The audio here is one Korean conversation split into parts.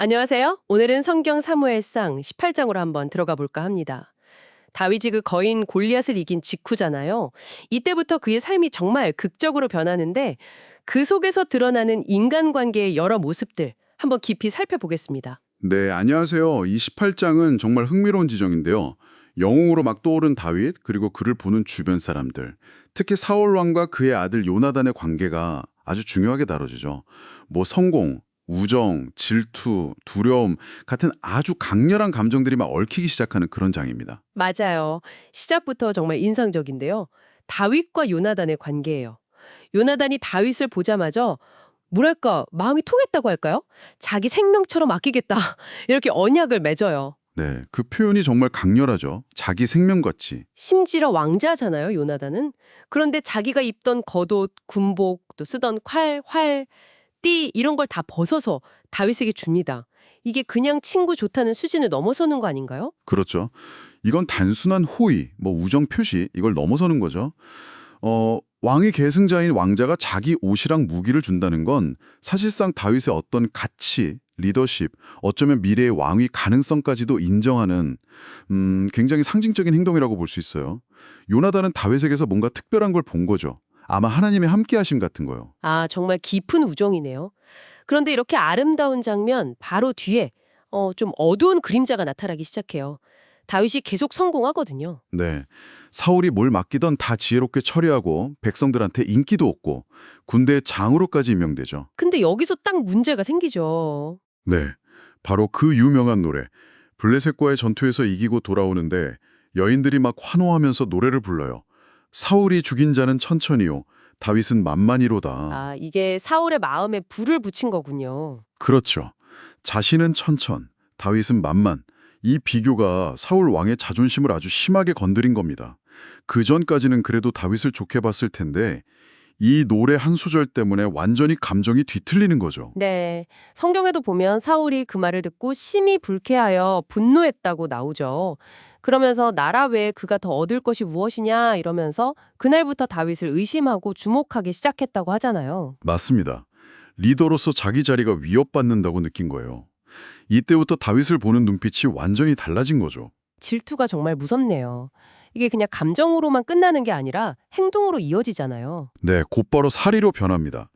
안녕하세요. 오늘은 성경 사무엘상 18장으로 한번 들어가 볼까 합니다. 다윗이 그 거인 골리앗을 이긴 직후잖아요. 이때부터 그의 삶이 정말 극적으로 변하는데 그 속에서 드러나는 인간관계의 여러 모습들 한번 깊이 살펴보겠습니다. 네, 안녕하세요. 이 18장은 정말 흥미로운 지정인데요. 영웅으로 막 떠오른 다윗, 그리고 그를 보는 주변 사람들, 특히 사울 왕과 그의 아들 요나단의 관계가 아주 중요하게 다뤄지죠. 성공, 우정, 질투, 두려움 같은 아주 강렬한 감정들이 막 얽히기 시작하는 그런 장입니다. 맞아요. 시작부터 정말 인상적인데요. 다윗과 요나단의 관계예요. 요나단이 다윗을 보자마자 뭐랄까 마음이 통했다고 할까요? 자기 생명처럼 아끼겠다 이렇게 언약을 맺어요. 네, 그 표현이 정말 강렬하죠. 자기 생명같이. 심지어 왕자잖아요, 요나단은. 그런데 자기가 입던 겉옷, 군복, 또 쓰던 활, 띠 이런 걸 다 벗어서 다윗에게 줍니다. 이게 그냥 친구 좋다는 수준을 넘어서는 거 아닌가요? 그렇죠. 이건 단순한 호의, 우정 표시, 이걸 넘어서는 거죠. 왕의 계승자인 왕자가 자기 옷이랑 무기를 준다는 건 사실상 다윗의 어떤 가치, 리더십, 어쩌면 미래의 왕위 가능성까지도 인정하는 굉장히 상징적인 행동이라고 볼 수 있어요. 요나단은 다윗에게서 뭔가 특별한 걸 본 거죠. 아마 하나님의 함께하심 같은 거요. 아, 정말 깊은 우정이네요. 그런데 이렇게 아름다운 장면 바로 뒤에 좀 어두운 그림자가 나타나기 시작해요. 다윗이 계속 성공하거든요. 네, 사울이 뭘 맡기던 다 지혜롭게 처리하고 백성들한테 인기도 얻고 군대의 장으로까지 임명되죠. 근데 여기서 딱 문제가 생기죠. 네, 바로 그 유명한 노래 블레셋과의 전투에서 이기고 돌아오는데 여인들이 막 환호하면서 노래를 불러요. 사울이 죽인 자는 천천히요, 다윗은 만만히로다. 아, 이게 사울의 마음에 불을 붙인 거군요. 그렇죠. 자신은 천천, 다윗은 만만. 이 비교가 사울 왕의 자존심을 아주 심하게 건드린 겁니다. 그 전까지는 그래도 다윗을 좋게 봤을 텐데 이 노래 한 소절 때문에 완전히 감정이 뒤틀리는 거죠. 네. 성경에도 보면 사울이 그 말을 듣고 심히 불쾌하여 분노했다고 나오죠. 그러면서 나라 외에 그가 더 얻을 것이 무엇이냐 이러면서 그날부터 다윗을 의심하고 주목하기 시작했다고 하잖아요. 맞습니다. 리더로서 자기 자리가 위협받는다고 느낀 거예요. 이때부터 다윗을 보는 눈빛이 완전히 달라진 거죠. 질투가 정말 무섭네요. 이게 그냥 감정으로만 끝나는 게 아니라 행동으로 이어지잖아요. 네, 곧바로 살이로 변합니다.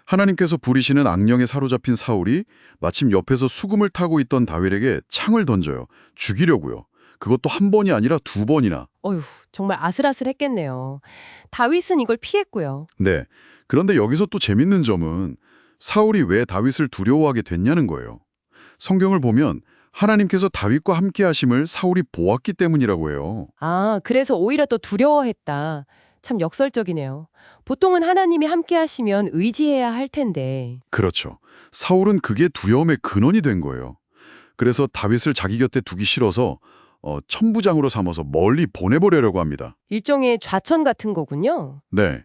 하나님께서 부리시는 악령에 사로잡힌 사울이 마침 옆에서 수금을 타고 있던 다윗에게 창을 던져요. 죽이려고요. 그것도 한 번이 아니라 두 번이나. 어휴, 정말 아슬아슬했겠네요. 다윗은 이걸 피했고요. 네, 그런데 여기서 또 재밌는 점은 사울이 왜 다윗을 두려워하게 됐냐는 거예요. 성경을 보면 하나님께서 다윗과 함께 하심을 사울이 보았기 때문이라고 해요. 아, 그래서 오히려 더 두려워했다. 참 역설적이네요. 보통은 하나님이 함께 하시면 의지해야 할 텐데. 그렇죠. 사울은 그게 두려움의 근원이 된 거예요. 그래서 다윗을 자기 곁에 두기 싫어서 천부장으로 삼아서 멀리 보내버리려고 합니다. 일종의 좌천 같은 거군요. 네.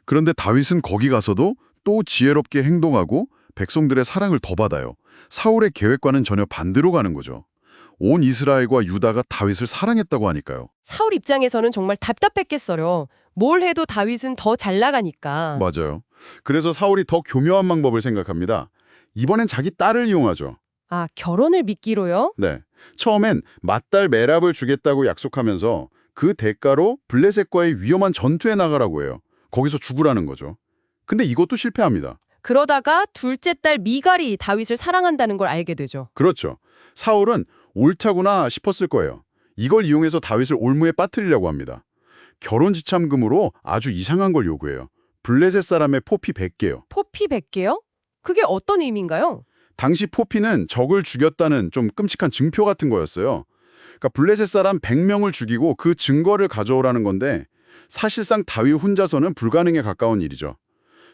그런데 다윗은 거기 가서도 또 지혜롭게 행동하고 백성들의 사랑을 더 받아요. 사울의 계획과는 전혀 반대로 가는 거죠. 온 이스라엘과 유다가 다윗을 사랑했다고 하니까요. 사울 입장에서는 정말 답답했겠어요. 뭘 해도 다윗은 더 잘 나가니까. 맞아요. 그래서 사울이 더 교묘한 방법을 생각합니다. 이번엔 자기 딸을 이용하죠. 아, 결혼을 미끼로요? 네. 처음엔 맏딸 메랍을 주겠다고 약속하면서 그 대가로 블레셋과의 위험한 전투에 나가라고 해요. 거기서 죽으라는 거죠. 근데 이것도 실패합니다. 그러다가 둘째 딸 미갈이 다윗을 사랑한다는 걸 알게 되죠. 그렇죠. 사울은 옳다구나 싶었을 거예요. 이걸 이용해서 다윗을 올무에 빠뜨리려고 합니다. 결혼 지참금으로 아주 이상한 걸 요구해요. 블레셋 사람의 포피 100개요. 포피 100개요? 그게 어떤 의미인가요? 당시 포피는 적을 죽였다는 좀 끔찍한 증표 같은 거였어요. 그러니까 블레셋 사람 100명을 죽이고 그 증거를 가져오라는 건데 사실상 다윗 혼자서는 불가능에 가까운 일이죠.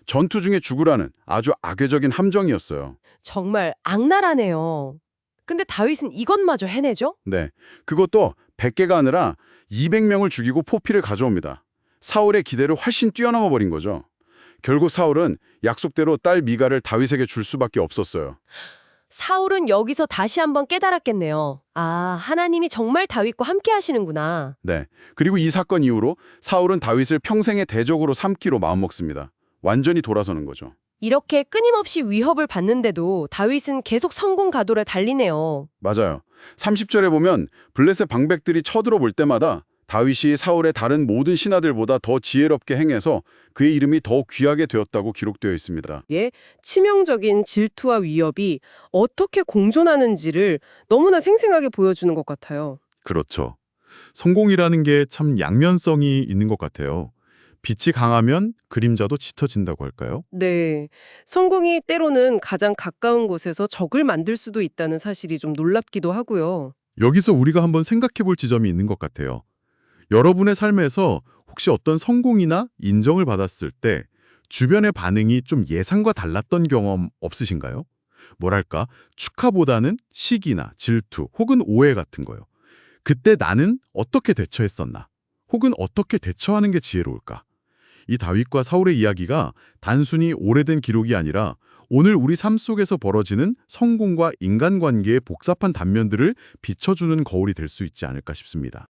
전투 중에 죽으라는 아주 악의적인 함정이었어요. 정말 악랄하네요. 근데 다윗은 이것마저 해내죠? 네, 그것도 100개가 아니라 200명을 죽이고 포피를 가져옵니다. 사울의 기대를 훨씬 뛰어넘어 버린 거죠. 결국 사울은 약속대로 딸 미갈을 다윗에게 줄 수밖에 없었어요. 사울은 여기서 다시 한번 깨달았겠네요. 아, 하나님이 정말 다윗과 함께 하시는구나. 네, 그리고 이 사건 이후로 사울은 다윗을 평생의 대적으로 삼기로 마음먹습니다. 완전히 돌아서는 거죠. 이렇게 끊임없이 위협을 받는데도 다윗은 계속 성공 가도를 달리네요. 맞아요. 30절에 보면 블레셋 방백들이 쳐들어볼 때마다 다윗이 사울의 다른 모든 신하들보다 더 지혜롭게 행해서 그의 이름이 더 귀하게 되었다고 기록되어 있습니다. 예, 치명적인 질투와 위협이 어떻게 공존하는지를 너무나 생생하게 보여주는 것 같아요. 그렇죠. 성공이라는 게 참 양면성이 있는 것 같아요. 빛이 강하면 그림자도 짙어진다고 할까요? 네, 성공이 때로는 가장 가까운 곳에서 적을 만들 수도 있다는 사실이 좀 놀랍기도 하고요. 여기서 우리가 한번 생각해 볼 지점이 있는 것 같아요. 여러분의 삶에서 혹시 어떤 성공이나 인정을 받았을 때 주변의 반응이 좀 예상과 달랐던 경험 없으신가요? 뭐랄까, 축하보다는 시기나 질투 혹은 오해 같은 거요. 그때 나는 어떻게 대처했었나? 혹은 어떻게 대처하는 게 지혜로울까? 이 다윗과 사울의 이야기가 단순히 오래된 기록이 아니라 오늘 우리 삶 속에서 벌어지는 성공과 인간관계의 복잡한 단면들을 비춰주는 거울이 될 수 있지 않을까 싶습니다.